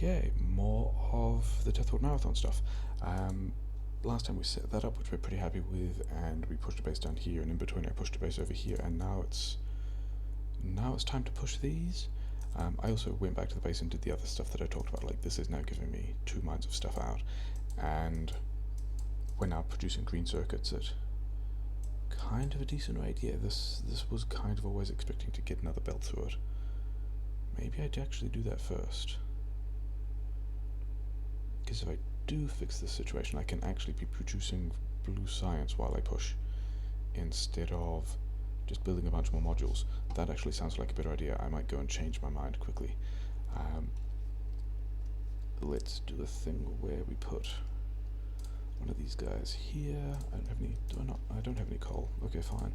Okay, more of the Deathworld Marathon stuff. Last time we set that up, which we're pretty happy with, and we pushed a base down here, and in between I pushed a base over here, and now it's time to push these. I also went back to the base and did the other stuff that I talked about, like this is now giving me 2 mines of stuff out, and we're now producing green circuits at kind of a decent rate. Yeah, this was kind of always expecting to get another belt through it. Maybe I'd actually do that first, because if I do fix this situation, I can actually be producing blue science while I push, instead of just building a bunch more modules. That actually sounds like a better idea. I might go and change my mind quickly. Let's do a thing where we put one of these guys here. I don't have any. Do I not? I don't have any coal. Okay, fine.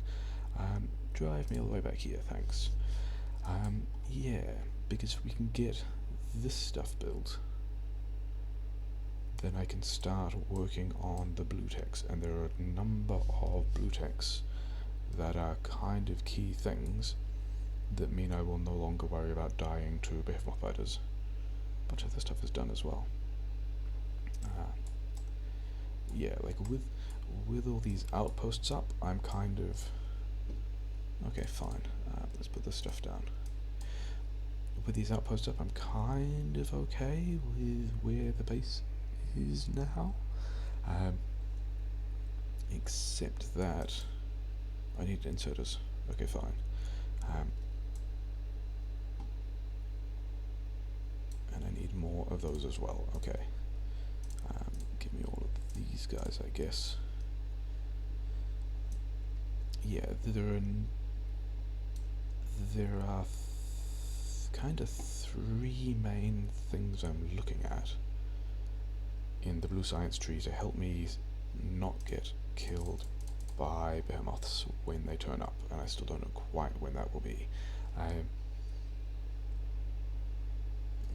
Drive me all the way back here, thanks. Yeah, because if we can get this stuff built, then I can start working on the blue techs, and there are a number of blue techs that are kind of key things that mean I will no longer worry about dying to behemoth fighters. A bunch of this stuff is done as well. Yeah, like with all these outposts up, I'm kind of... Okay, fine. Let's put this stuff down. With these outposts up, I'm kind of okay with where the base is now. Except that I need inserters. Okay, fine. And I need more of those as well. Okay. Give me all of these guys, I guess. Yeah, there are kind of 3 main things I'm looking at in the blue science tree to help me not get killed by behemoths when they turn up, and I still don't know quite when that will be.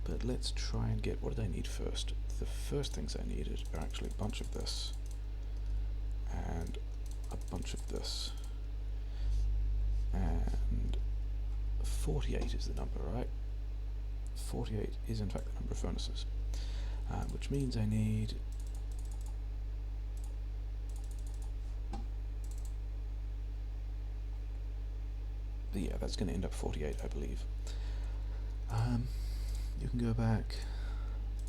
But let's try and get... What did I need first? The first things I needed are actually a bunch of this and a bunch of this, and 48 is the number, right? 48 is in fact the number of furnaces, which means I need... Yeah, that's going to end up 48, I believe. You can go back.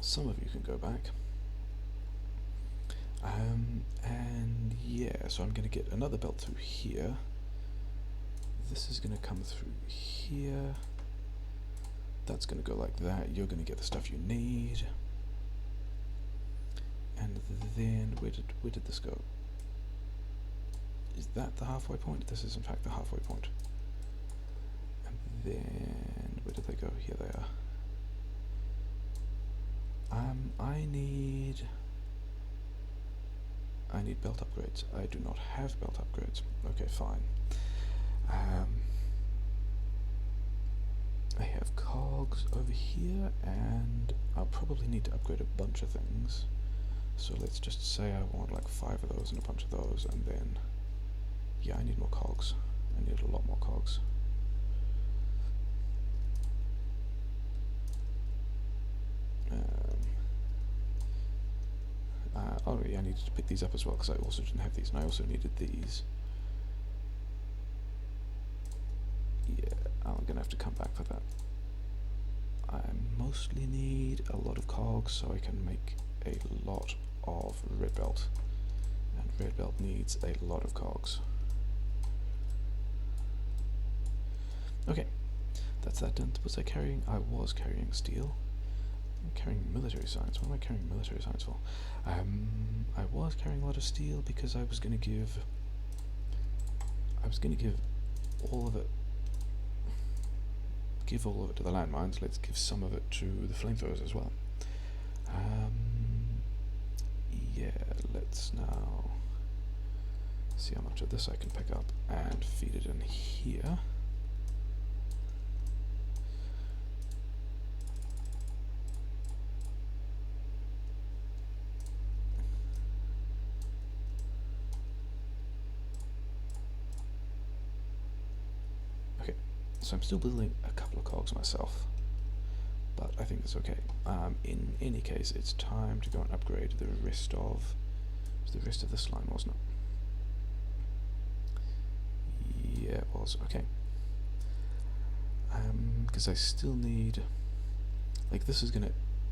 Some of you can go back. And yeah, so I'm going to get another belt through here. This is going to come through here. That's going to go like that. You're going to get the stuff you need. And then, where did this go? Is that the halfway point? This is in fact the halfway point. And then, where did they go? Here they are. I need belt upgrades. I do not have belt upgrades. Okay, fine. I have cogs over here, and I'll probably need to upgrade a bunch of things. So let's just say I want like 5 of those and a bunch of those, and then... Yeah, I need more cogs. I need a lot more cogs. Oh yeah, I needed to pick these up as well, because I also didn't have these, and I also needed these. Yeah, I'm going to have to come back for that. I mostly need a lot of cogs so I can make a lot of red belt. And red belt needs a lot of cogs. Okay, that's that done. Was I carrying? I was carrying steel. I'm carrying military science. What am I carrying military science for? I was carrying a lot of steel because I was going to give all of it. Give all of it to the landmines. Let's give some of it to the flamethrowers as well. Yeah, let's now see how much of this I can pick up and feed it in here. So I'm still building a couple of cogs myself, but I think it's okay. In any case, it's time to go and upgrade the rest of this line, wasn't it? Yeah, it was. Okay. Because I still need, like, this is going to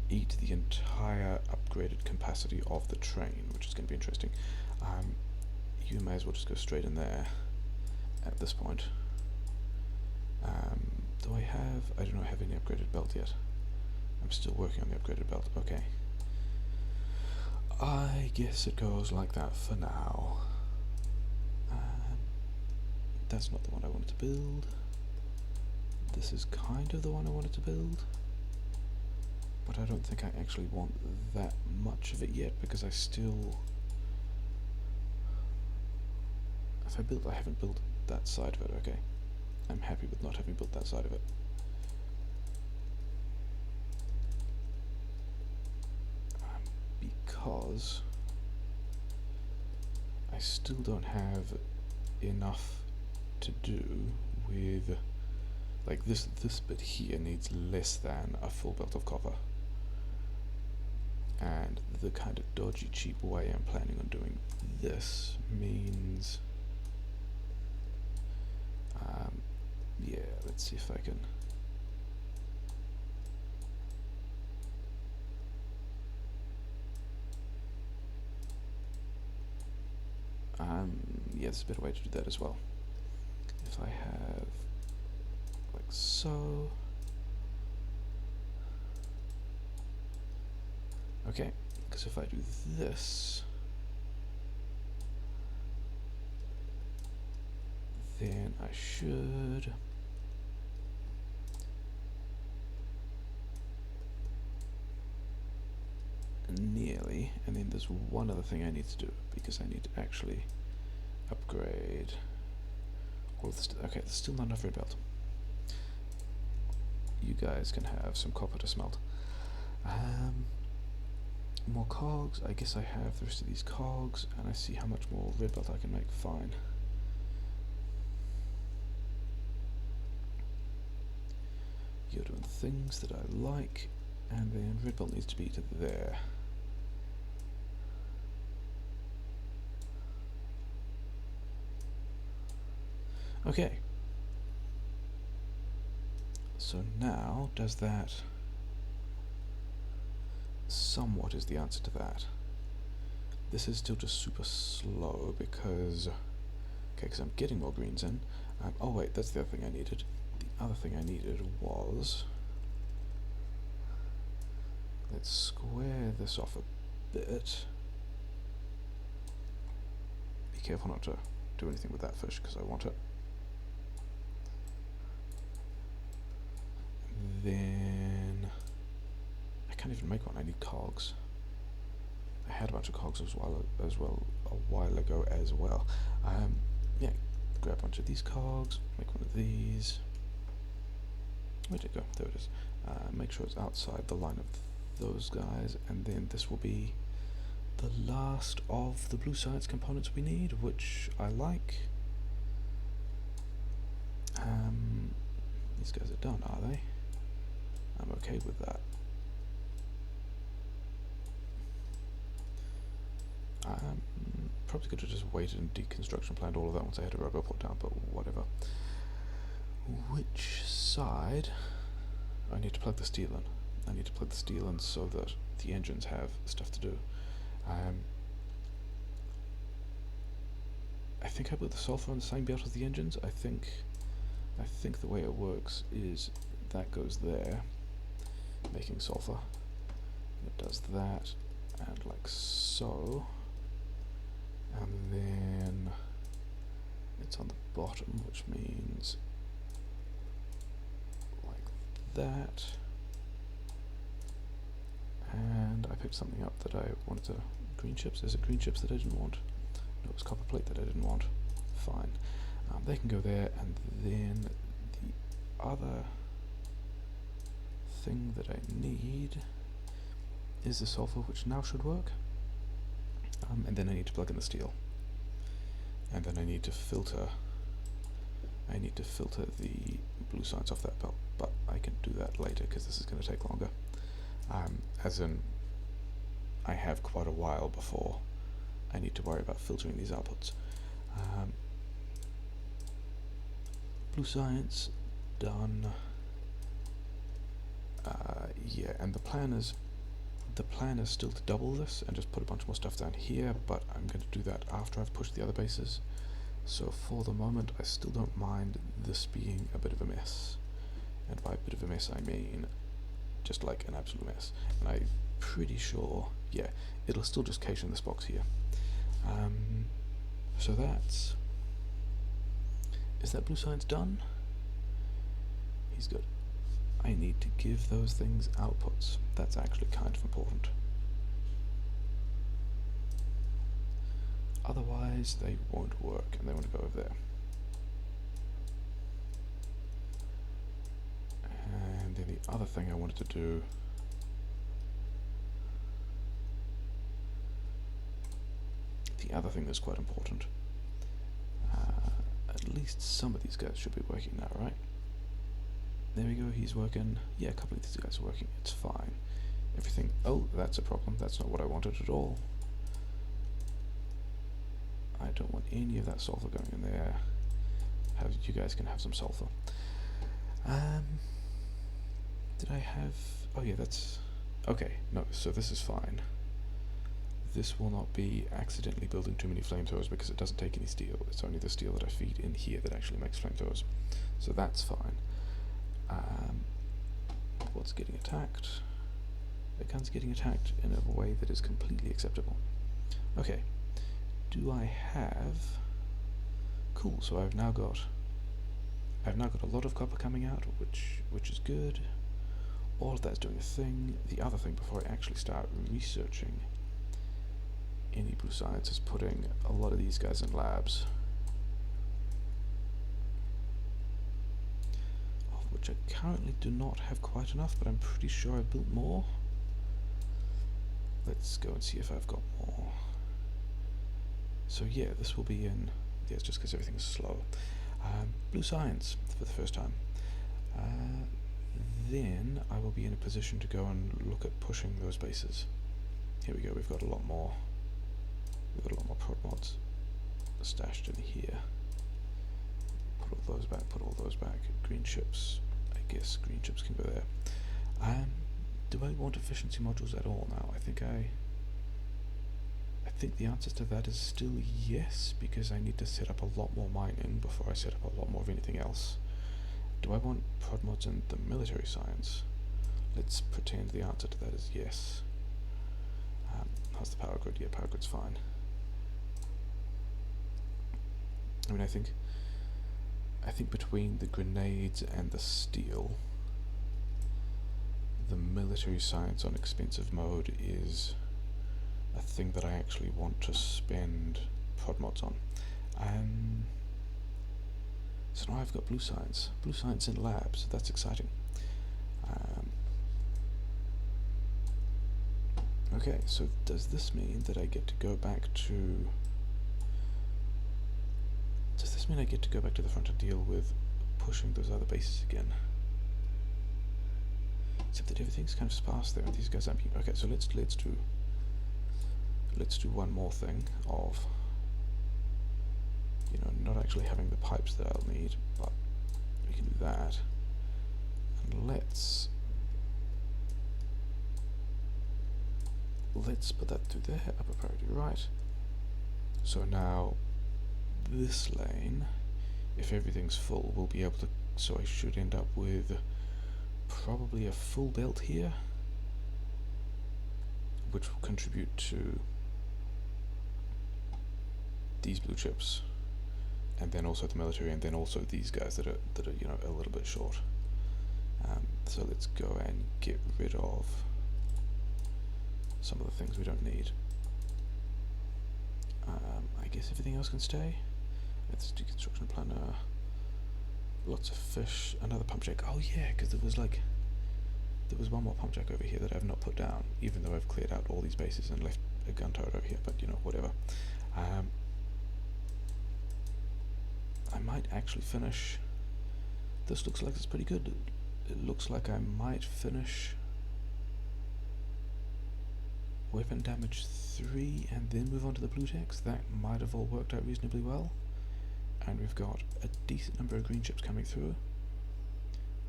eat the entire upgraded capacity of the train, which is going to be interesting. You may as well just go straight in there at this point. Do I have, I do not have any upgraded belt yet. I'm still working on the upgraded belt. Okay. I guess it goes like that for now. That's not the one I wanted to build. This is kind of the one I wanted to build, but I don't think I actually want that much of it yet, because I haven't built that side of it. Okay, I'm happy with not having built that side of it. Because I still don't have enough to do with, like, this bit here needs less than a full belt of copper, and the kind of dodgy cheap way I'm planning on doing this means yeah, let's see if I can yeah, there's a better way to do that as well. If I have, like so. Okay, because if I do this, then I should nearly, and then there's one other thing I need to do, because I need to actually upgrade all of this. Okay, there's still not enough red belt. You guys can have some copper to smelt. More cogs. I guess I have the rest of these cogs, and I see how much more red belt I can make. Fine. You're doing things that I like, and then red belt needs to be to there. Okay. So now, does that somewhat is the answer to that. This is still just super slow because, okay, because I'm getting more greens in. Oh wait, that's the other thing I needed. The other thing I needed was, let's square this off a bit. Be careful not to do anything with that fish, because I want it. Then I can't even make one. I need cogs. I had a bunch of cogs as well a while ago as well. Yeah, grab a bunch of these cogs, make one of these. Where'd it go? There it is. Make sure it's outside the line of those guys, and then this will be the last of the blue science components we need, which I like. These guys are done, are they? I'm okay with that. Probably could have just waited and deconstruction planned all of that once I had a rubber put down, but whatever. Which side? I need to plug the steel in. I need to plug the steel in so that the engines have stuff to do. I think I put the sulfur on the same belt as the engines. I think the way it works is that goes there, making sulfur. It does that, and like so, and then it's on the bottom, which means like that. And I picked something up that I wanted to, green chips. Is it green chips that I didn't want? No, it was copper plate that I didn't want. Fine. They can go there, and then the other thing that I need is the sulfur, which now should work. And then I need to plug in the steel. And then I need to filter the blue science off that belt, but I can do that later because this is going to take longer. as in I have quite a while before I need to worry about filtering these outputs. Blue science done. Yeah, and the plan is still to double this and just put a bunch more stuff down here, but I'm going to do that after I've pushed the other bases. So for the moment, I still don't mind this being a bit of a mess. And by a bit of a mess, I mean just like an absolute mess. And I'm pretty sure, yeah, it'll still just cache in this box here. So that's... Is that blue science done? He's good. I need to give those things outputs. That's actually kind of important. Otherwise, they won't work, and they want to go over there. And then the other thing I wanted to do... The other thing that's quite important. At least some of these guys should be working now, right? There we go, he's working. Yeah, a couple of these guys are working. It's fine. Everything... Oh, that's a problem. That's not what I wanted at all. I don't want any of that sulfur going in there. You guys can have some sulfur. Did I have... Oh yeah, that's... Okay, no, so this is fine. This will not be accidentally building too many flamethrowers because it doesn't take any steel. It's only the steel that I feed in here that actually makes flamethrowers. So that's fine. What's getting attacked? The gun's getting attacked in a way that is completely acceptable. Okay. Do I have... Cool, so I've now got a lot of copper coming out, which is good. All of that's doing a thing. The other thing before I actually start researching any blue science is putting a lot of these guys in labs. Of which I currently do not have quite enough, but I'm pretty sure I've built more. Let's go and see if I've got more. So yeah, this will be in... Yeah, it's just because everything's slow. Blue science for the first time. Then I will be in a position to go and look at pushing those bases. Here we go, we've got a lot more. We've got a lot more prod mods stashed in here. Put all those back, put all those back. Green chips, I guess green chips can go there. Do I want efficiency modules at all now? I think the answer to that is still yes, because I need to set up a lot more mining before I set up a lot more of anything else. Do I want prod mods in the military science? Let's pretend the answer to that is yes. How's the power grid? Yeah, power grid's fine. I mean, I think between the grenades and the steel, the military science on expensive mode is a thing that I actually want to spend prod mods on. So now I've got blue science in labs. That's exciting. Okay, so does this mean that I get to go back to... Does this mean I get to go back to the front and deal with pushing those other bases again? Except that everything's kind of sparse there, and these guys aren't... Okay, so let's do one more thing of, you know, not actually having the pipes that I'll need, but we can do that. And let's put that through there, upper priority right. So now this lane, if everything's full, we'll be able to, so I should end up with probably a full belt here, which will contribute to these blue chips, and then also the military, and then also these guys that are you know, a little bit short. So let's go and get rid of some of the things we don't need. I guess everything else can stay. Let's do construction planner. Lots of fish. Another pump jack. Oh yeah, because there was one more pump jack over here that I've not put down, even though I've cleared out all these bases and left a gun turret over here. But you know, whatever. I might actually finish. This looks like it's pretty good. It looks like I might finish weapon damage 3 and then move on to the blue text. That might have all worked out reasonably well. And we've got a decent number of green ships coming through.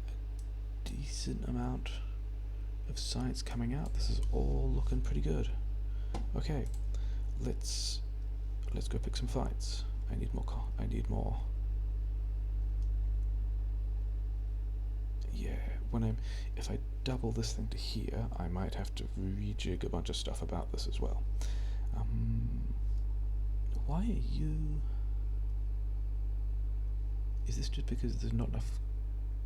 A decent amount of science coming out. This is all looking pretty good. Okay, let's go pick some fights. I need more. Yeah, if I double this thing to here, I might have to rejig a bunch of stuff about this as well. Why are you? Is this just because there's not enough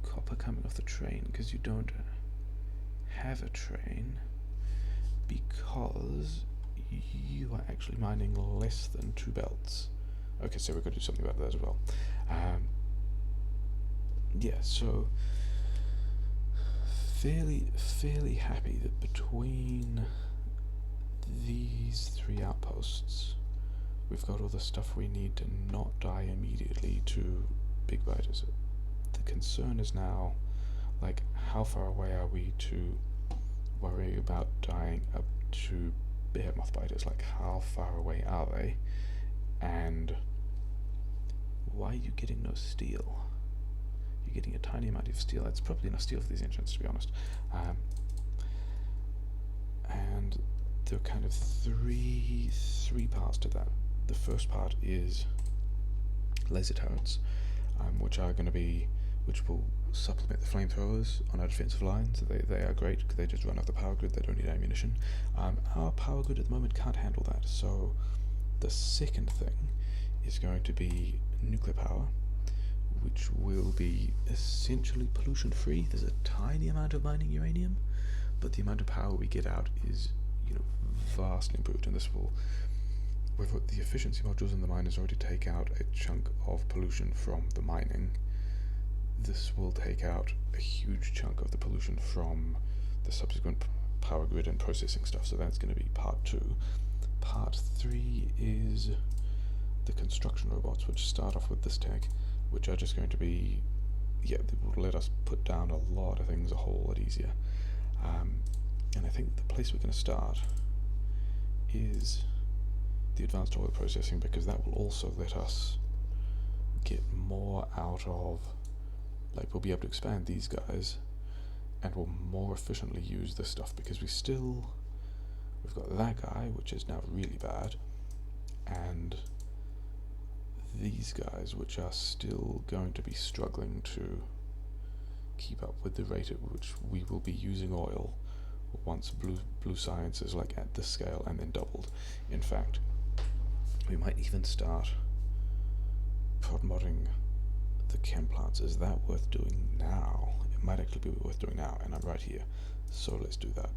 copper coming off the train? Because you don't have a train? Because you are actually mining less than 2 belts. Okay, so we're going to do something about that as well. Yeah, so fairly happy that between these 3 outposts, we've got all the stuff we need to not die immediately to big biters. The concern is now, like, how far away are we to worry about dying up to behemoth biters? Like, how far away are they? And why are you getting no steel? You're getting a tiny amount of steel. That's probably enough steel for these engines, to be honest. And there are kind of three parts to that. The first part is laser turrets, which will supplement the flamethrowers on our defensive lines. They are great because they just run off the power grid. They don't need ammunition. Our power grid at the moment can't handle that. So the second thing is going to be nuclear power, which will be essentially pollution free. There's a tiny amount of mining uranium, but the amount of power we get out is, vastly improved, and this will, with the efficiency modules in the miners already take out a chunk of pollution from the mining. This will take out a huge chunk of the pollution from the subsequent power grid and processing stuff, so that's going to be part 2. Part 3 is the construction robots, which start off with this tech, which are just going to be, they will let us put down a lot of things a whole lot easier. And I think the place we're going to start is the advanced oil processing, because that will also let us get more out of, we'll be able to expand these guys and we'll more efficiently use this stuff, because we've got that guy, which is now really bad, and these guys, which are still going to be struggling to keep up with the rate at which we will be using oil once blue science is at this scale and then doubled. In fact, we might even start prod modding the chem plants. Is that worth doing now? It might actually be worth doing now, and I'm right here, so let's do that.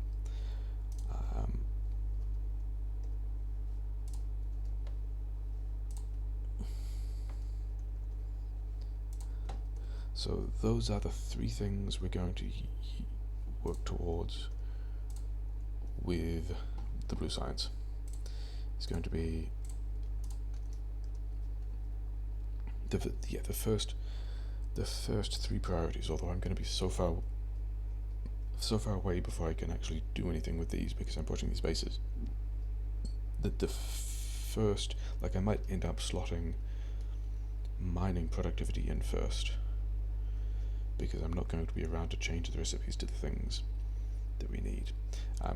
So those are the 3 things we're going to work towards with the blue science. It's going to be the first 3 priorities. Although I'm going to be so far away before I can actually do anything with these, because I'm pushing these bases, that the first, I might end up slotting mining productivity in first, because I'm not going to be around to change the recipes to the things that we need.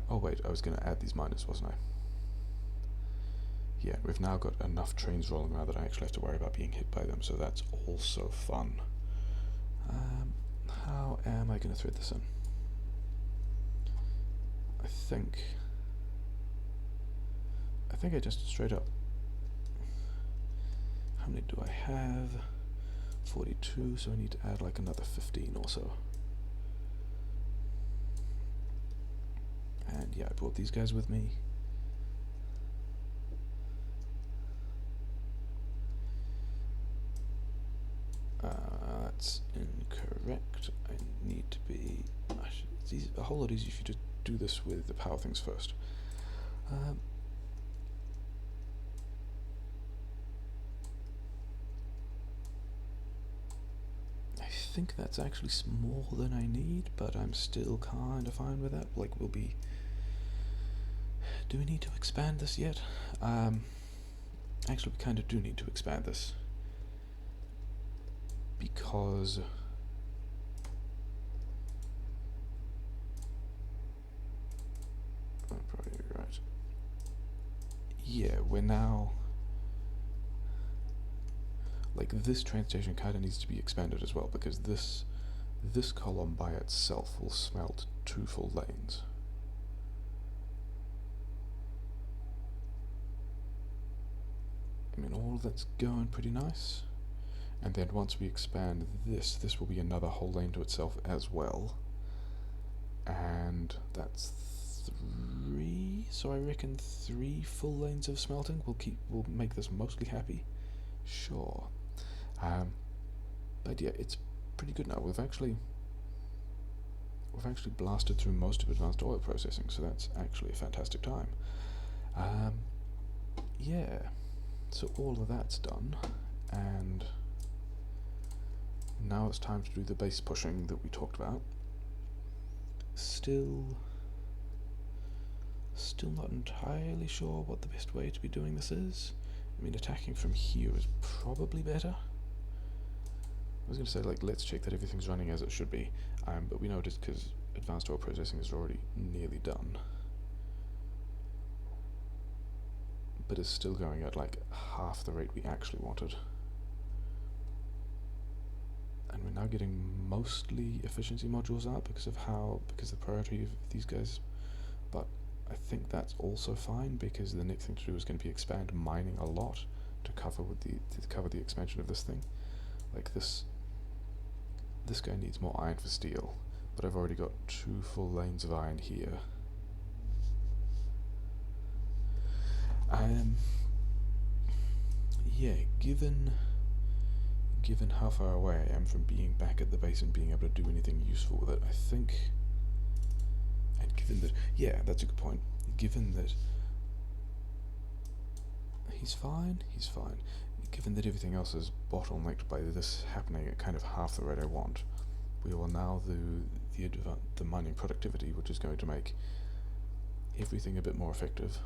Oh wait, I was going to add these miners, wasn't I? Yeah, we've now got enough trains rolling around that I actually have to worry about being hit by them, so that's also fun. How am I going to thread this in? I think I just straight up... How many do I have? 42, so I need to add another 15 or so. And yeah, I brought these guys with me. That's incorrect. I need to be... It's a whole lot easier if you just do this with the power things first. I think that's actually more than I need, but I'm still kind of fine with that. We'll be Do we need to expand this yet? Actually, we kind of do need to expand this. Because... oh, probably right. Yeah, we're now... like, this train station kind of needs to be expanded as well, because this column by itself will smelt 2 full lanes. I mean, all of that's going pretty nice. And then once we expand this will be another whole lane to itself as well. And that's 3, so I reckon 3 full lanes of smelting will make this mostly happy. Sure. But yeah, it's pretty good now. We've actually blasted through most of advanced oil processing, so that's actually a fantastic time. Yeah, so all of that's done, and now it's time to do the base pushing that we talked about. Still not entirely sure what the best way to be doing this is. I mean, attacking from here is probably better. I was going to say, like, let's check that everything's running as it should be, but we know it is because advanced oil processing is already nearly done. But it's still going at, like, half the rate we actually wanted. And we're now getting mostly efficiency modules out because of the priority of these guys. But I think that's also fine, because the next thing to do is going to be expand mining a lot to cover the expansion of this thing. Like, this guy needs more iron for steel, but I've already got 2 full lanes of iron here. Yeah, given how far away I am from being back at the base and being able to do anything useful with it, I think, and given that, yeah, that's a good point, given that he's fine, given that everything else is bottlenecked by this happening at kind of half the rate I want, we will now do the mining productivity, which is going to make everything a bit more effective.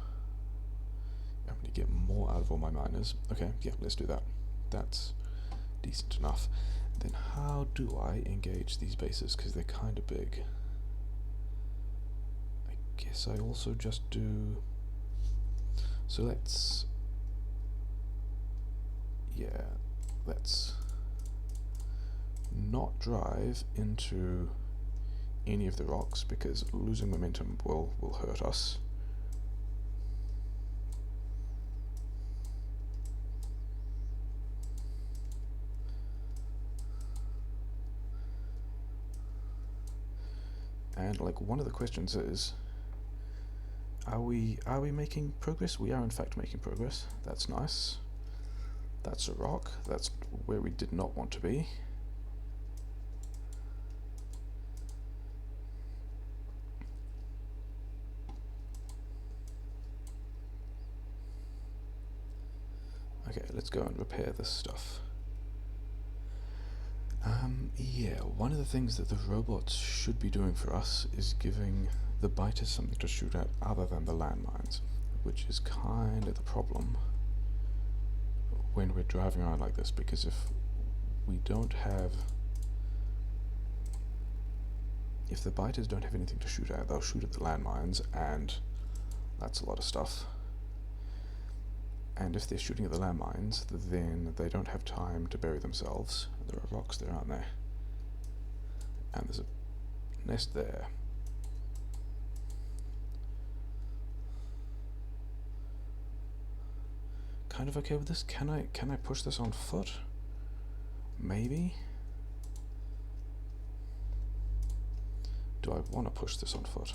I'm going to get more out of all my miners. Okay, yeah, let's do that. That's decent enough. Then how do I engage these bases, because they're kind of big? I guess I also just do... so let's not drive into any of the rocks, because losing momentum will hurt us. And, like, one of the questions is, are we making progress? We are in fact making progress. That's nice. That's a rock. That's where we did not want to be. Okay, let's go and repair this stuff. Yeah, one of the things that the robots should be doing for us is giving the biters something to shoot at other than the landmines, which is kind of the problem when we're driving around like this, because if the biters don't have anything to shoot at, they'll shoot at the landmines, and that's a lot of stuff. And if they're shooting at the landmines, then they don't have time to bury themselves. There are rocks there, aren't there? And there's a nest there. Kind of okay with this. Can I push this on foot? Maybe. Do I want to push this on foot?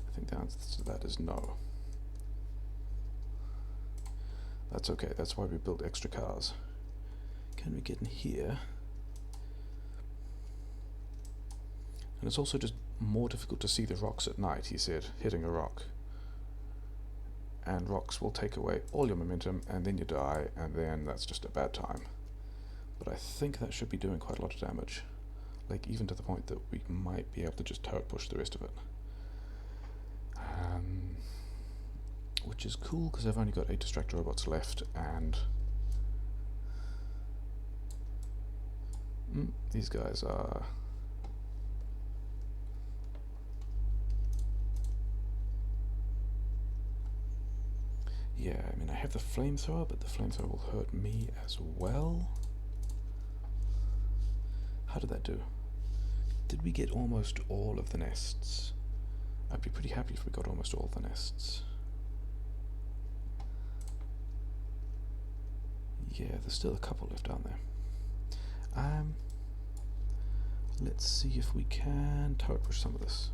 I think the answer to that is no. That's okay, that's why we built extra cars. Can we get in here? And it's also just more difficult to see the rocks at night, he said, hitting a rock. And rocks will take away all your momentum, and then you die, and then that's just a bad time. But I think that should be doing quite a lot of damage. Like, even to the point that we might be able to just turret push the rest of it. which is cool because I've only got 8 distractor robots left, and these guys are... Yeah, I mean, I have the flamethrower, but the flamethrower will hurt me as well. How did that do? Did we get almost all of the nests? I'd be pretty happy if we got almost all the nests. Yeah, there's still a couple left down there. Let's see if we can turret push some of this.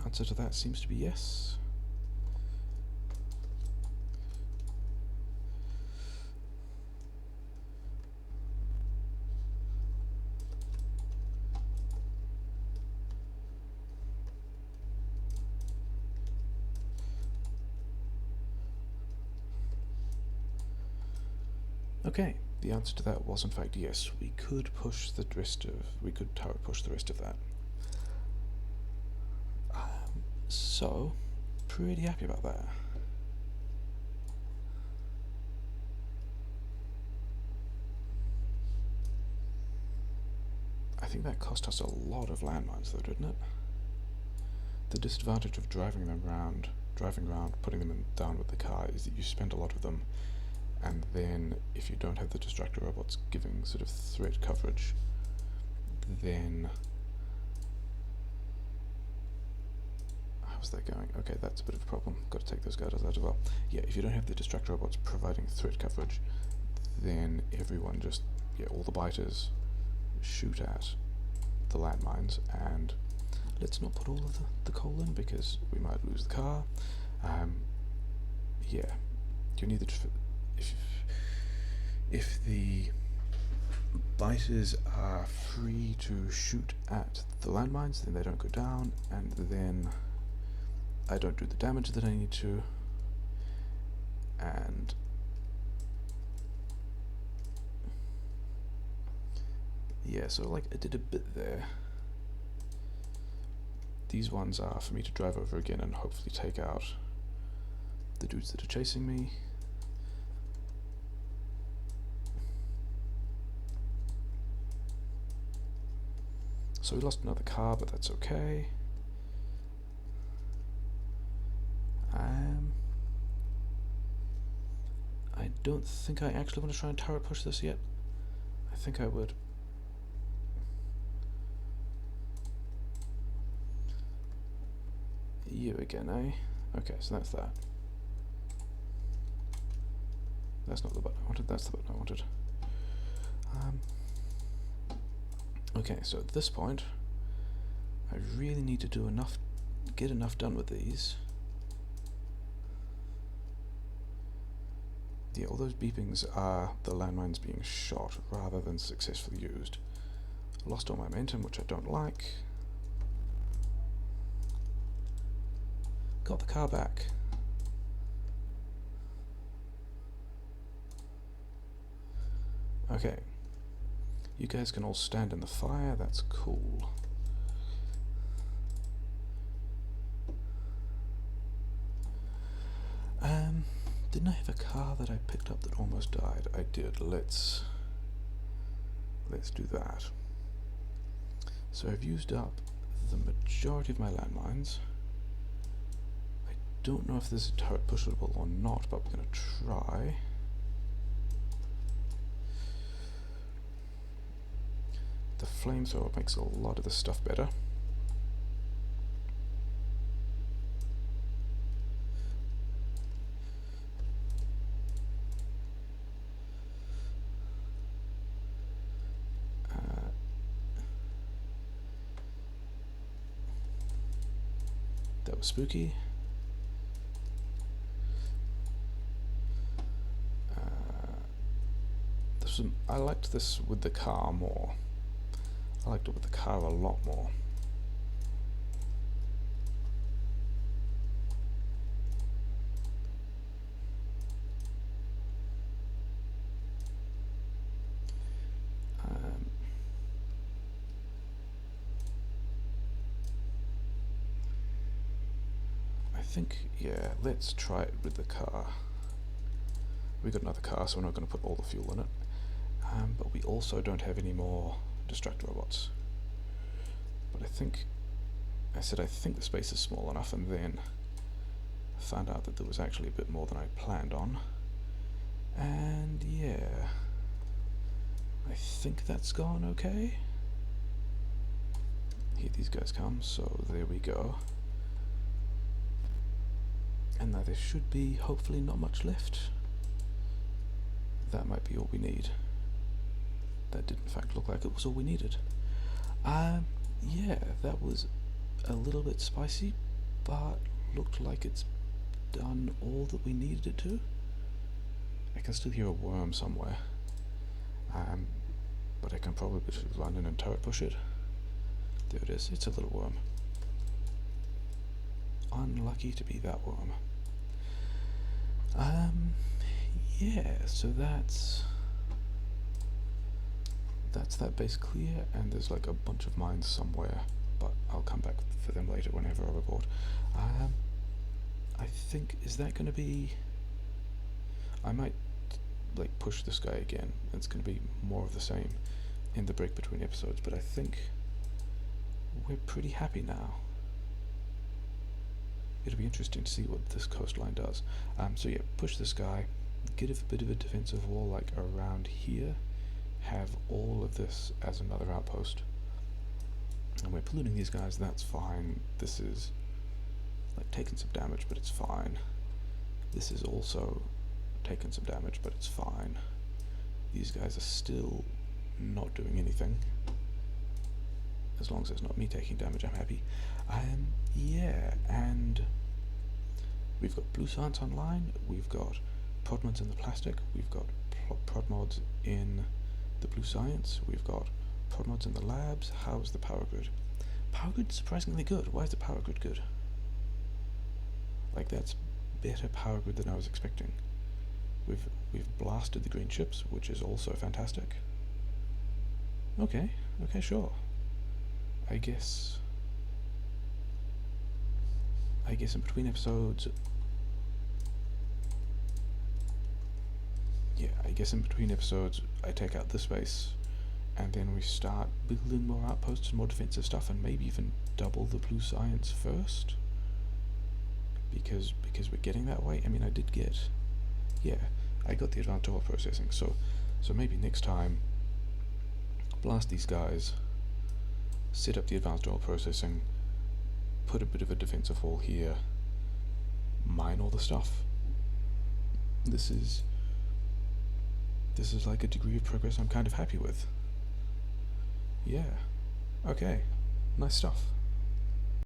Answer to that seems to be yes. Okay, the answer to that was in fact yes. We could push the rest of... we could turret push the rest of that. So, pretty happy about that. I think that cost us a lot of landmines though, didn't it? The disadvantage of driving around, putting them down with the car is that you spend a lot of them, and then if you don't have the distractor robots giving sort of threat coverage, then... how's that going? Okay, that's a bit of a problem. Got to take those guys out as well. Yeah, if you don't have the distractor robots providing threat coverage, then everyone just... yeah, all the biters shoot at the landmines, and let's not put all of the coal in because we might lose the car. Yeah, you need if the biters are free to shoot at the landmines, then they don't go down, and then I don't do the damage that I need to, and yeah, so like I did a bit there. These ones are for me to drive over again and hopefully take out the dudes that are chasing me. So we lost another car, but that's okay. I don't think I actually want to try and turret push this yet. I think I would. You again, eh? Okay, so that's that. That's not the button I wanted, that's the button I wanted. Okay, so at this point, I really need to do enough, get enough done with these. Yeah, all those beepings are the landmines being shot rather than successfully used. Lost all my momentum, which I don't like. Got the car back. Okay. You guys can all stand in the fire, that's cool. Didn't I have a car that I picked up that almost died? I did. Let's do that. So I've used up the majority of my landmines. I don't know if this is turret pushable or not, but we're going to try. The flamethrower makes a lot of this stuff better. That was spooky. I liked this with the car more. I liked it with the car a lot more. think, yeah, let's try it with the car. We got another car, so we're not going to put all the fuel in it. But we also don't have any more distract robots. But I think the space is small enough, and then I found out that there was actually a bit more than I planned on. And yeah, I think that's gone okay. Here these guys come, so there we go. And now there should be hopefully not much left. That might be all we need. That did in fact look like it was all we needed. Yeah, that was a little bit spicy, but looked like it's done all that we needed it to. I can still hear a worm somewhere, but I can probably just run in and turret push it. There it is, it's a little worm. Unlucky to be that worm. Yeah, so that's that base clear, and there's like a bunch of mines somewhere, but I'll come back for them later whenever I report. I think, is that going to be... I might like push this guy again. It's going to be more of the same in the break between episodes, but I think we're pretty happy now. It'll be interesting to see what this coastline does. So yeah, push this guy, get a bit of a defensive wall like around here, have all of this as another outpost. And we're polluting these guys, that's fine. This is like taking some damage, but it's fine. This is also taking some damage, but it's fine. These guys are still not doing anything. As long as it's not me taking damage, I'm happy. Yeah, and we've got blue science online, we've got prod mods in the plastic, we've got prod mods in the blue science, we've got prod mods in the labs. How's the power grid? Power grid's surprisingly good. Why is the power grid good? Like, that's better power grid than I was expecting. We've blasted the green ships, which is also fantastic. Okay, sure. I guess in between episodes, I take out this base, and then we start building more outposts and more defensive stuff, and maybe even double the blue science first, because we're getting that way. I mean, I got the advanced ore processing, so maybe next time, blast these guys, set up the advanced ore processing, put a bit of a defensive wall here, mine all the stuff. This is like a degree of progress I'm kind of happy with. Yeah, okay, nice stuff.